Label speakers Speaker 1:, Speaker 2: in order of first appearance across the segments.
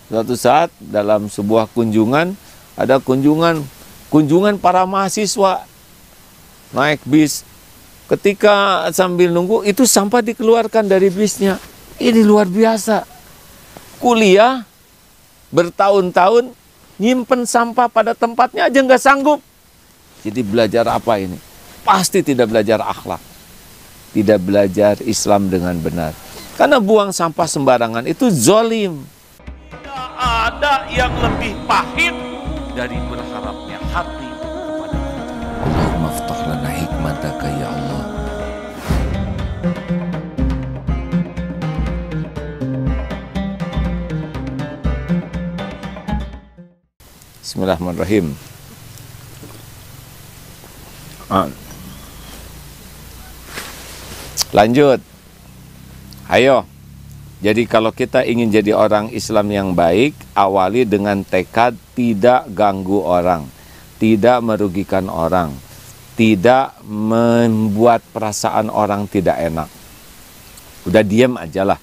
Speaker 1: Suatu saat dalam sebuah kunjungan, ada kunjungan para mahasiswa naik bis. Ketika sambil nunggu, itu sampah dikeluarkan dari bisnya. Ini luar biasa. Kuliah bertahun-tahun, nyimpen sampah pada tempatnya aja nggak sanggup. Jadi belajar apa ini? Pasti tidak belajar akhlak. Tidak belajar Islam dengan benar. Karena buang sampah sembarangan itu zolim. Tidak ada yang lebih pahit dari berharapnya hati kepada Allah. Allahumma ftah lana hikmataka ya Allah. Bismillahirrahmanirrahim. Lanjut. Ayo. Jadi kalau kita ingin jadi orang Islam yang baik, awali dengan tekad tidak ganggu orang, tidak merugikan orang, tidak membuat perasaan orang tidak enak. Udah diam aja lah.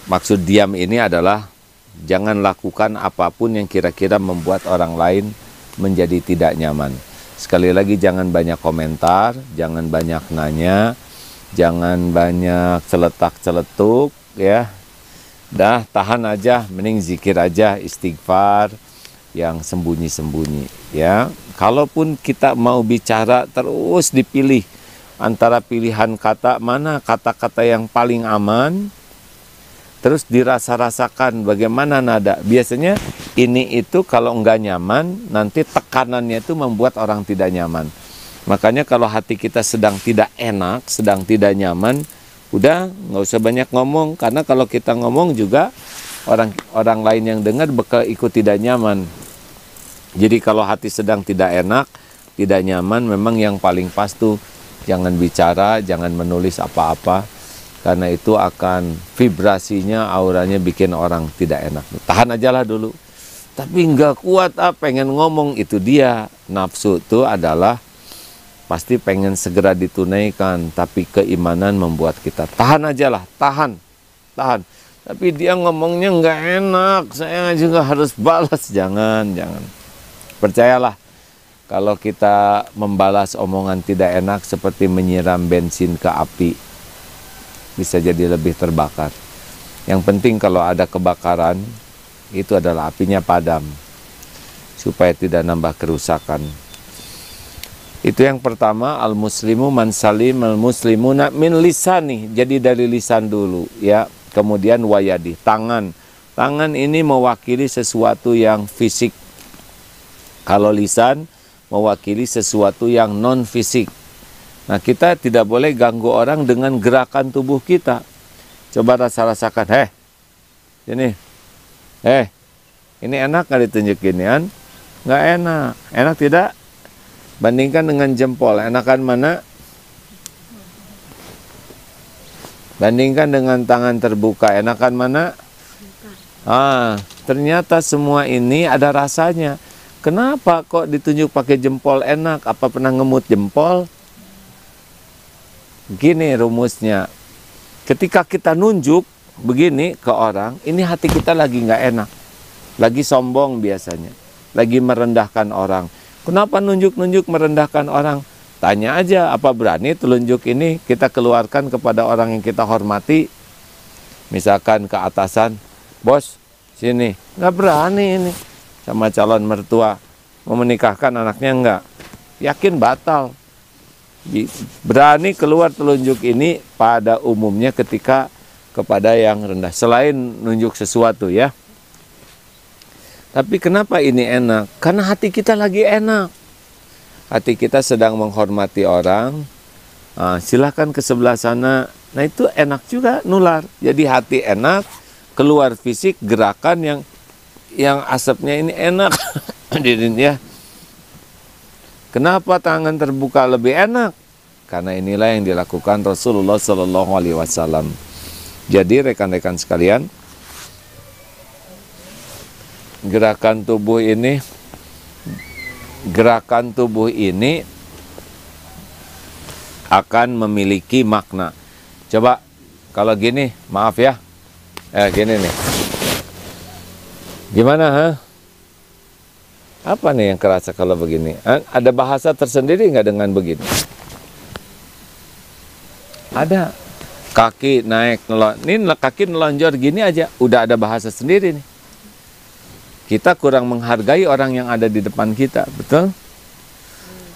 Speaker 1: Maksud diam ini adalah jangan lakukan apapun yang kira-kira membuat orang lain menjadi tidak nyaman. Sekali lagi, jangan banyak komentar, jangan banyak nanya, jangan banyak celetak-celetuk, ya. Dah, tahan aja, mending zikir aja, istighfar yang sembunyi-sembunyi, ya. Kalaupun kita mau bicara, terus dipilih antara pilihan kata, mana kata-kata yang paling aman, terus dirasa-rasakan bagaimana nada. Biasanya ini itu kalau enggak nyaman, nanti tekanannya itu membuat orang tidak nyaman. Makanya kalau hati kita sedang tidak enak, sedang tidak nyaman, udah nggak usah banyak ngomong. Karena kalau kita ngomong juga orang lain yang dengar bakal ikut tidak nyaman. Jadi kalau hati sedang tidak enak, tidak nyaman, memang yang paling pas tuh jangan bicara, jangan menulis apa-apa. Karena itu akan vibrasinya, auranya bikin orang tidak enak. Tahan aja lah dulu. Tapi nggak kuat, pengen ngomong. Itu dia, nafsu itu adalah pasti pengen segera ditunaikan. Tapi keimanan membuat kita tahan aja lah, tahan. Tapi dia ngomongnya nggak enak, saya juga harus balas. Jangan. Percayalah, kalau kita membalas omongan tidak enak seperti menyiram bensin ke api. Bisa jadi lebih terbakar. Yang penting kalau ada kebakaran, itu adalah apinya padam, supaya tidak nambah kerusakan. Itu yang pertama, al-muslimu man salim al-muslimuna min lisani. Jadi dari lisan dulu, ya. Kemudian wayadi, tangan. Tangan ini mewakili sesuatu yang fisik. Kalau lisan mewakili sesuatu yang non fisik. Nah, kita tidak boleh ganggu orang dengan gerakan tubuh kita. Coba rasakan, ini enak nggak ditunjuk ginian? Nggak enak. Enak tidak? Bandingkan dengan jempol, enakan mana? Bandingkan dengan tangan terbuka, enakan mana? Ternyata semua ini ada rasanya. Kenapa kok ditunjuk pakai jempol enak? Apa pernah ngemut jempol? Gini rumusnya, ketika kita nunjuk begini ke orang, ini hati kita lagi nggak enak, lagi sombong biasanya, lagi merendahkan orang. Kenapa nunjuk-nunjuk merendahkan orang? Tanya aja, apa berani telunjuk ini kita keluarkan kepada orang yang kita hormati? Misalkan ke atasan, bos, sini, nggak berani ini sama calon mertua, mau menikahkan anaknya nggak, yakin batal. Berani keluar telunjuk ini pada umumnya ketika kepada yang rendah, selain nunjuk sesuatu, ya. Tapi kenapa ini enak? Karena hati kita lagi enak, hati kita sedang menghormati orang. Silahkan ke sebelah sana. Nah, itu enak juga nular. Jadi hati enak, keluar fisik, gerakan yang asapnya ini enak. Ya. Kenapa tangan terbuka lebih enak? Karena inilah yang dilakukan Rasulullah SAW. Jadi rekan-rekan sekalian, gerakan tubuh ini akan memiliki makna. Coba kalau gini, maaf ya, gini nih. Gimana, ha? Apa nih yang kerasa kalau begini? Ada bahasa tersendiri nggak dengan begini? Ada. Kaki naik, ini kaki nelonjor gini aja, udah ada bahasa sendiri nih. Kita kurang menghargai orang yang ada di depan kita, betul?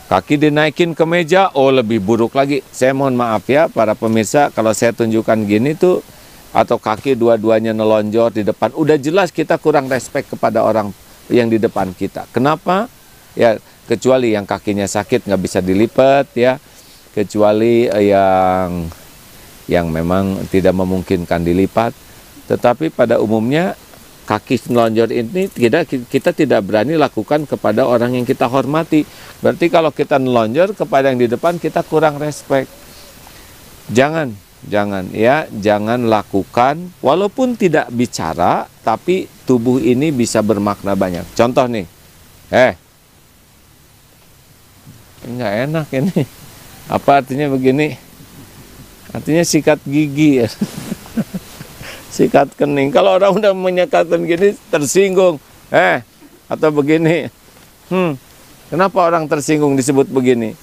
Speaker 1: Kaki dinaikin ke meja, oh lebih buruk lagi. Saya mohon maaf ya para pemirsa, kalau saya tunjukkan gini tuh, atau kaki dua-duanya nelonjor di depan, udah jelas kita kurang respect kepada orang yang di depan kita. Kenapa? Ya kecuali yang kakinya sakit nggak bisa dilipat ya, kecuali yang memang tidak memungkinkan dilipat. Tetapi pada umumnya kaki nelonjor ini kita tidak berani lakukan kepada orang yang kita hormati. Berarti kalau kita nelonjor kepada yang di depan kita kurang respect. Jangan lakukan walaupun tidak bicara, tapi tubuh ini bisa bermakna banyak. Contoh nih, nggak enak ini. Apa artinya begini? Artinya sikat gigi ya. Sikat kening. Kalau orang udah menyekatkan gini tersinggung. Atau begini. Kenapa orang tersinggung disebut begini?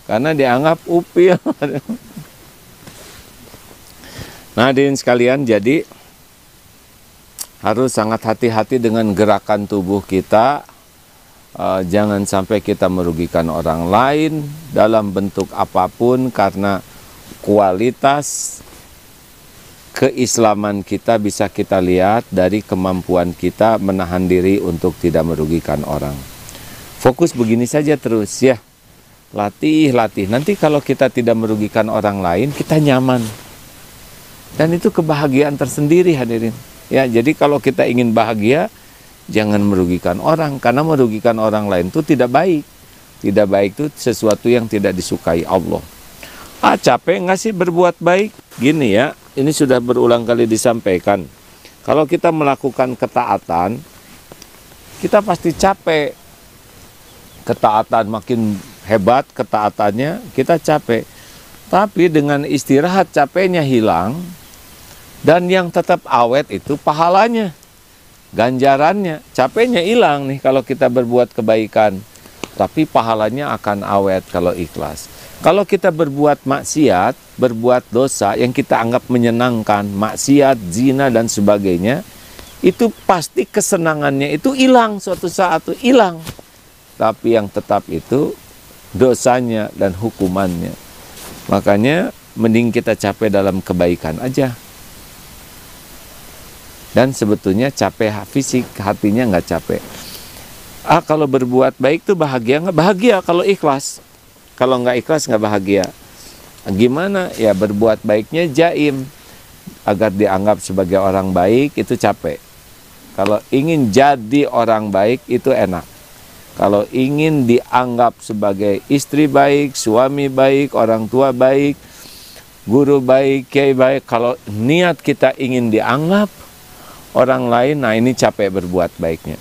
Speaker 1: Karena dianggap upil. Nah, hadirin sekalian, jadi harus sangat hati-hati dengan gerakan tubuh kita. Jangan sampai kita merugikan orang lain dalam bentuk apapun, karena kualitas keislaman kita bisa kita lihat dari kemampuan kita menahan diri untuk tidak merugikan orang. Fokus begini saja terus ya. Latih. Nanti kalau kita tidak merugikan orang lain, kita nyaman. Dan itu kebahagiaan tersendiri, hadirin. Ya, jadi kalau kita ingin bahagia, jangan merugikan orang, karena merugikan orang lain itu tidak baik. Tidak baik itu sesuatu yang tidak disukai Allah. Capek nggak sih berbuat baik? Gini ya, ini sudah berulang kali disampaikan. Kalau kita melakukan ketaatan, kita pasti capek. Ketaatan makin hebat, ketaatannya kita capek. Tapi dengan istirahat capeknya hilang, dan yang tetap awet itu pahalanya, ganjarannya. Capeknya hilang nih kalau kita berbuat kebaikan, tapi pahalanya akan awet kalau ikhlas. Kalau kita berbuat maksiat, berbuat dosa yang kita anggap menyenangkan, maksiat, zina dan sebagainya, itu pasti kesenangannya itu hilang, suatu saat itu hilang. Tapi yang tetap itu dosanya dan hukumannya. Makanya mending kita capek dalam kebaikan aja. Dan sebetulnya capek fisik, hatinya nggak capek. Kalau berbuat baik tuh bahagia nggak? Bahagia kalau ikhlas. Kalau nggak ikhlas nggak bahagia. Gimana? Ya berbuat baiknya jaim. Agar dianggap sebagai orang baik itu capek. Kalau ingin jadi orang baik itu enak. Kalau ingin dianggap sebagai istri baik, suami baik, orang tua baik, guru baik, kiai baik, kalau niat kita ingin dianggap orang lain, nah ini capek berbuat baiknya.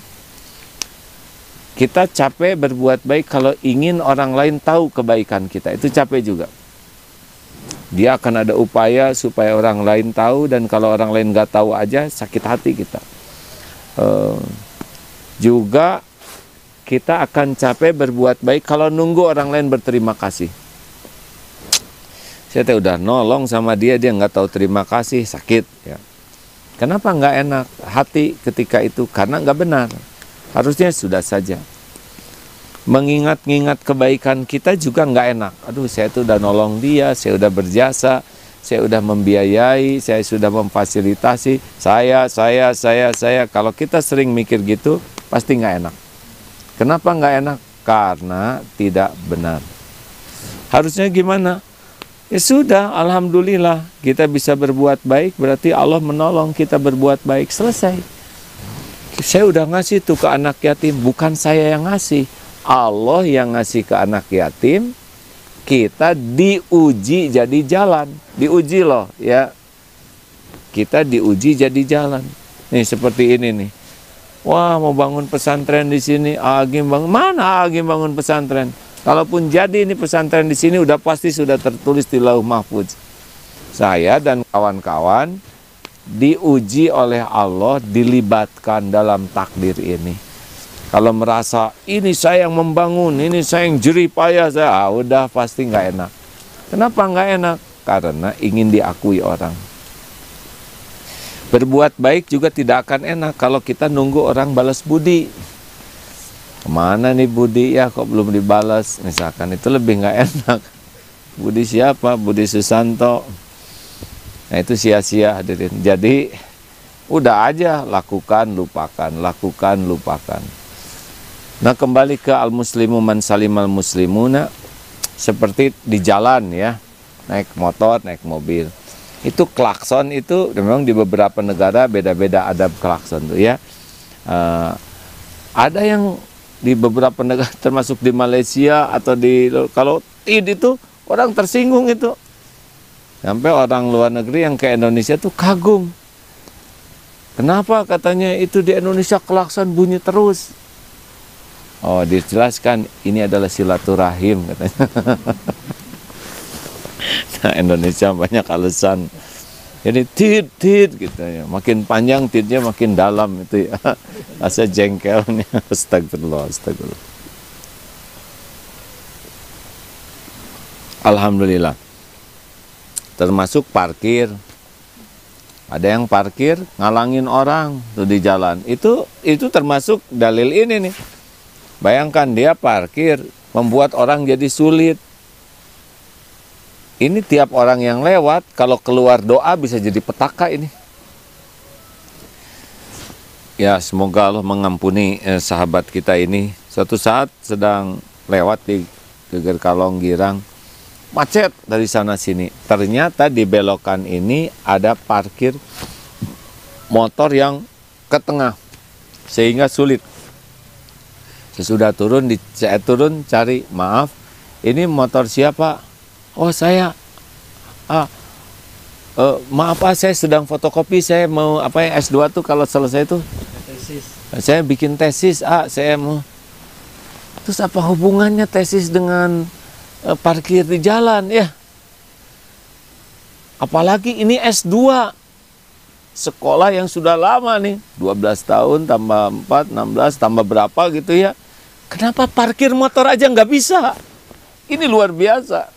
Speaker 1: Kita capek berbuat baik kalau ingin orang lain tahu kebaikan kita, itu capek juga. Dia akan ada upaya supaya orang lain tahu, dan kalau orang lain nggak tahu aja sakit hati kita. Juga kita akan capek berbuat baik kalau nunggu orang lain berterima kasih. Saya udah nolong sama dia nggak tahu terima kasih, sakit ya. Kenapa nggak enak hati ketika itu? Karena nggak benar. Harusnya sudah saja. Mengingat-ingat kebaikan kita juga nggak enak. Aduh, saya tuh udah nolong dia, saya udah berjasa, saya udah membiayai, saya sudah memfasilitasi, saya. Kalau kita sering mikir gitu, pasti nggak enak. Kenapa nggak enak? Karena tidak benar. Harusnya gimana? Ya sudah, alhamdulillah kita bisa berbuat baik, berarti Allah menolong kita berbuat baik, selesai. Saya udah ngasih tuh ke anak yatim, bukan saya yang ngasih, Allah yang ngasih ke anak yatim. Kita diuji jadi jalan, diuji loh ya. Kita diuji jadi jalan. Nih seperti ini nih. Wah, mau bangun pesantren di sini, Agim bangun. Mana Agim bangun pesantren? Kalaupun jadi ini pesantren di sini udah pasti sudah tertulis di Lauh Mahfuz. Saya dan kawan-kawan diuji oleh Allah, dilibatkan dalam takdir ini. Kalau merasa ini saya yang membangun, ini saya yang jerih payah, udah pasti nggak enak. Kenapa nggak enak? Karena ingin diakui orang. Berbuat baik juga tidak akan enak kalau kita nunggu orang balas budi. Kemana nih budi ya, kok belum dibalas? Misalkan itu lebih nggak enak. Budi siapa? Budi Susanto. Nah itu sia-sia hadirin. Jadi udah aja lakukan, lupakan, lakukan, lupakan. Nah kembali ke al-muslimu man salimal muslimuna, seperti di jalan ya, naik motor, naik mobil. Itu klakson itu memang di beberapa negara beda-beda adab klakson tuh ya. Ada yang di beberapa negara termasuk di Malaysia atau kalau tid itu orang tersinggung itu. Sampai orang luar negeri yang ke Indonesia tuh kagum. Kenapa katanya itu di Indonesia klakson bunyi terus? Oh, dijelaskan ini adalah silaturahim katanya. Nah, Indonesia banyak alasan. Jadi tid gitu ya. Makin panjang tidnya makin dalam itu ya. Rasa jengkelnya. Astagfirullah. Alhamdulillah. Termasuk parkir. Ada yang parkir ngalangin orang tuh di jalan. Itu termasuk dalil ini nih. Bayangkan dia parkir membuat orang jadi sulit. Ini tiap orang yang lewat kalau keluar doa bisa jadi petaka ini. Ya semoga Allah mengampuni sahabat kita ini. Suatu saat sedang lewat di Geger Kalong Girang, macet dari sana sini. Ternyata di belokan ini ada parkir motor yang ke tengah sehingga sulit. Sesudah saya turun cari, maaf, ini motor siapa? Oh saya, maaf Pak, saya sedang fotokopi, saya mau S2 tuh kalau selesai tuh. Tesis. Saya bikin tesis, saya mau. Terus apa hubungannya tesis dengan parkir di jalan ya? Apalagi ini S2, sekolah yang sudah lama nih, 12 tahun tambah 4, 16, tambah berapa gitu ya. Kenapa parkir motor aja nggak bisa? Ini luar biasa.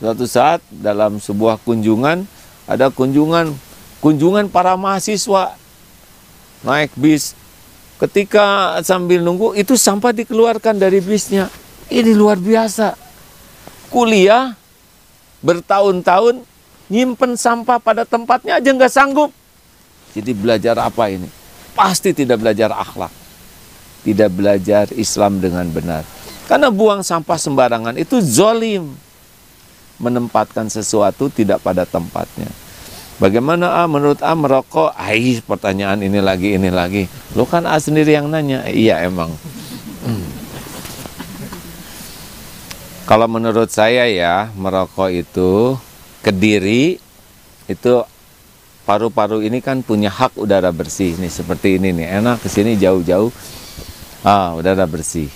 Speaker 1: Suatu saat dalam sebuah kunjungan, ada kunjungan para mahasiswa naik bis. Ketika sambil nunggu, itu sampah dikeluarkan dari bisnya. Ini luar biasa. Kuliah bertahun-tahun, nyimpen sampah pada tempatnya aja nggak sanggup. Jadi belajar apa ini? Pasti tidak belajar akhlak. Tidak belajar Islam dengan benar. Karena buang sampah sembarangan itu zolim. Menempatkan sesuatu tidak pada tempatnya. Bagaimana menurut merokok? Pertanyaan ini lagi. Lo kan sendiri yang nanya. Iya emang. Kalau menurut saya ya, merokok itu Kediri itu paru-paru ini kan punya hak udara bersih nih, seperti ini nih, enak kesini jauh-jauh, udara bersih.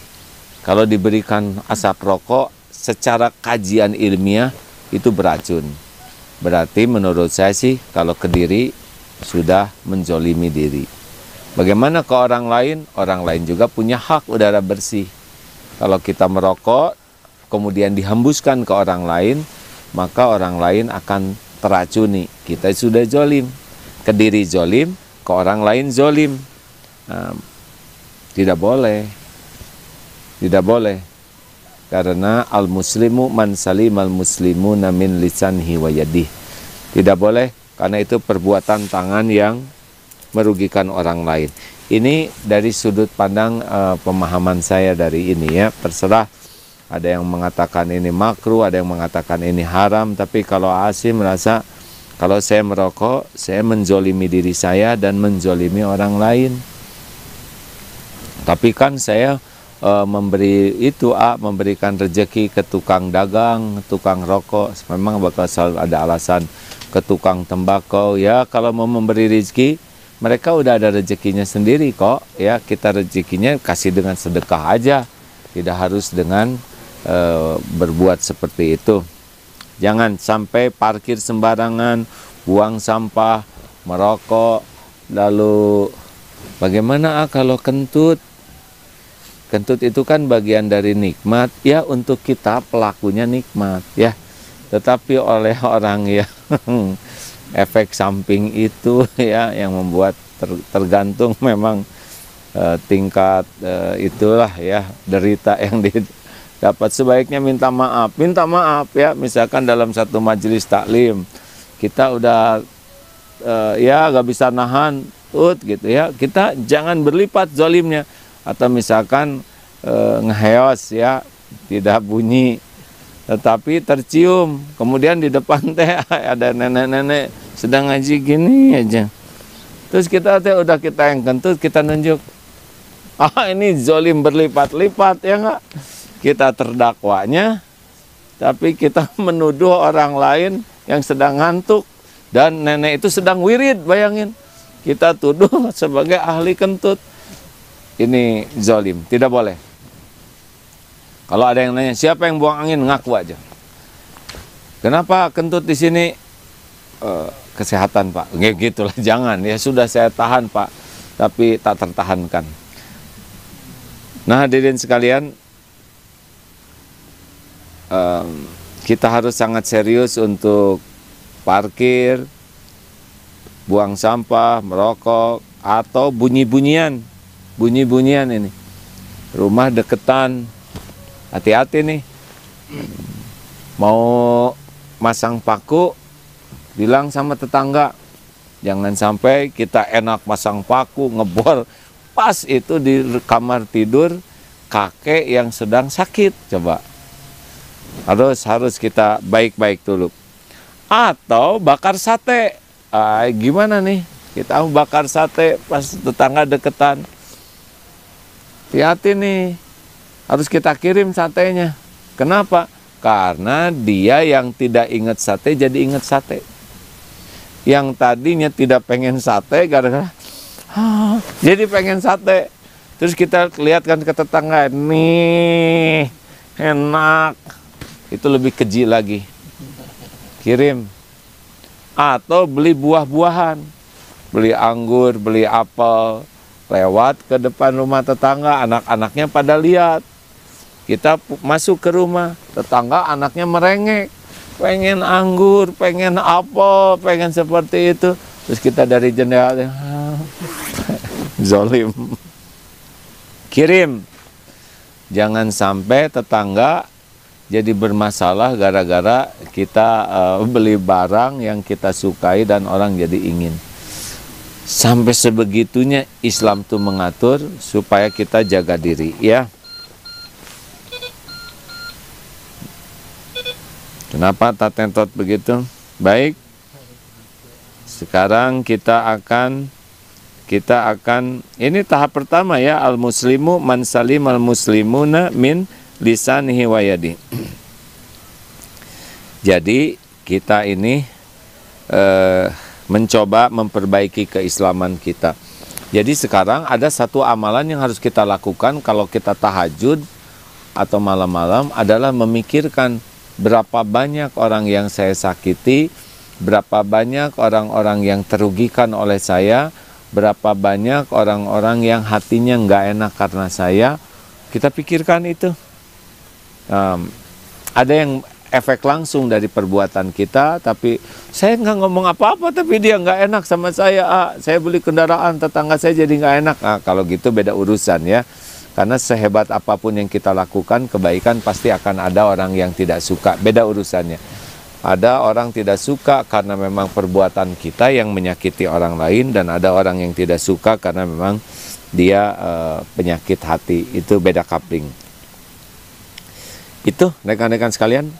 Speaker 1: Kalau diberikan asap rokok secara kajian ilmiah itu beracun. Berarti menurut saya sih kalau Kediri sudah menzolimi diri. Bagaimana ke orang lain juga punya hak udara bersih. Kalau kita merokok kemudian dihembuskan ke orang lain, maka orang lain akan teracuni. Kita sudah zolim. Kediri zolim, ke orang lain zolim. Tidak boleh. Tidak boleh. Karena al-muslimu man salimal muslimuna min lisanhi wa yadihi. Tidak boleh, karena itu perbuatan tangan yang merugikan orang lain. Ini dari sudut pandang pemahaman saya dari ini ya. Terserah, ada yang mengatakan ini makruh, ada yang mengatakan ini haram. Tapi kalau Asim merasa kalau saya merokok, saya menzolimi diri saya dan menzolimi orang lain. Tapi kan saya memberikan rezeki ke tukang dagang, tukang rokok, memang bakal selalu ada alasan, ke tukang tembakau ya. Kalau mau memberi rezeki, mereka udah ada rezekinya sendiri kok ya. Kita rezekinya kasih dengan sedekah aja, tidak harus dengan berbuat seperti itu. Jangan sampai parkir sembarangan, buang sampah, merokok. Lalu bagaimana kalau kentut? Kentut itu kan bagian dari nikmat, ya untuk kita pelakunya nikmat, ya. Tetapi oleh orang yang efek samping itu ya yang membuat tergantung memang tingkat itulah ya derita yang didapat. Sebaiknya minta maaf ya. Misalkan dalam satu majelis taklim kita udah ya gak bisa nahan gitu ya, kita jangan berlipat zalimnya. Atau misalkan ngeheos ya, tidak bunyi tetapi tercium, kemudian di depan teh ada nenek-nenek sedang ngaji gini aja, terus kita teh udah kita yang kentut, kita nunjuk, ini zalim berlipat-lipat ya enggak, kita terdakwanya tapi kita menuduh orang lain yang sedang ngantuk dan nenek itu sedang wirid, bayangin, kita tuduh sebagai ahli kentut. Ini zalim, tidak boleh. Kalau ada yang nanya, siapa yang buang angin, ngaku aja. Kenapa kentut di sini? Kesehatan Pak. Gitulah, jangan. Ya sudah saya tahan Pak, tapi tak tertahankan. Nah hadirin sekalian, kita harus sangat serius untuk parkir, buang sampah, merokok, atau bunyi-bunyian ini. Rumah deketan, hati-hati nih. Mau masang paku, bilang sama tetangga, jangan sampai kita enak masang paku, ngebor, pas itu di kamar tidur kakek yang sedang sakit. Coba, harus kita baik-baik dulu. Atau bakar sate, gimana nih, kita bakar sate pas tetangga deketan, hati-hati nih, harus kita kirim satenya. Kenapa? Karena dia yang tidak ingat sate jadi ingat sate. Yang tadinya tidak pengen sate gara-gara jadi pengen sate. Terus kita lihatkan ke tetangga, nih enak, itu lebih keji lagi, kirim. Atau beli buah-buahan, beli anggur, beli apel, lewat ke depan rumah tetangga, anak-anaknya pada lihat. Kita masuk ke rumah, tetangga anaknya merengek, pengen anggur, pengen apel, pengen seperti itu. Terus kita dari jendela, zalim, kirim. Jangan sampai tetangga jadi bermasalah gara-gara kita beli barang yang kita sukai dan orang jadi ingin. Sampai sebegitunya Islam tuh mengatur supaya kita jaga diri, ya. Kenapa tatentot begitu? Baik. Sekarang kita akan ini tahap pertama ya, al-muslimu man salim al-muslimuna min lisanihi wa yadihi. Jadi kita ini mencoba memperbaiki keislaman kita. Jadi sekarang ada satu amalan yang harus kita lakukan kalau kita tahajud atau malam-malam adalah memikirkan berapa banyak orang yang saya sakiti, berapa banyak orang-orang yang terugikan oleh saya, berapa banyak orang-orang yang hatinya nggak enak karena saya. Kita pikirkan itu. Ada yang efek langsung dari perbuatan kita, tapi saya nggak ngomong apa-apa tapi dia nggak enak sama saya. Saya beli kendaraan, tetangga saya jadi nggak enak. Kalau gitu beda urusan ya. Karena sehebat apapun yang kita lakukan kebaikan, pasti akan ada orang yang tidak suka, beda urusannya. Ada orang tidak suka karena memang perbuatan kita yang menyakiti orang lain, dan ada orang yang tidak suka karena memang dia penyakit hati. Itu beda kapling. Itu rekan-rekan sekalian,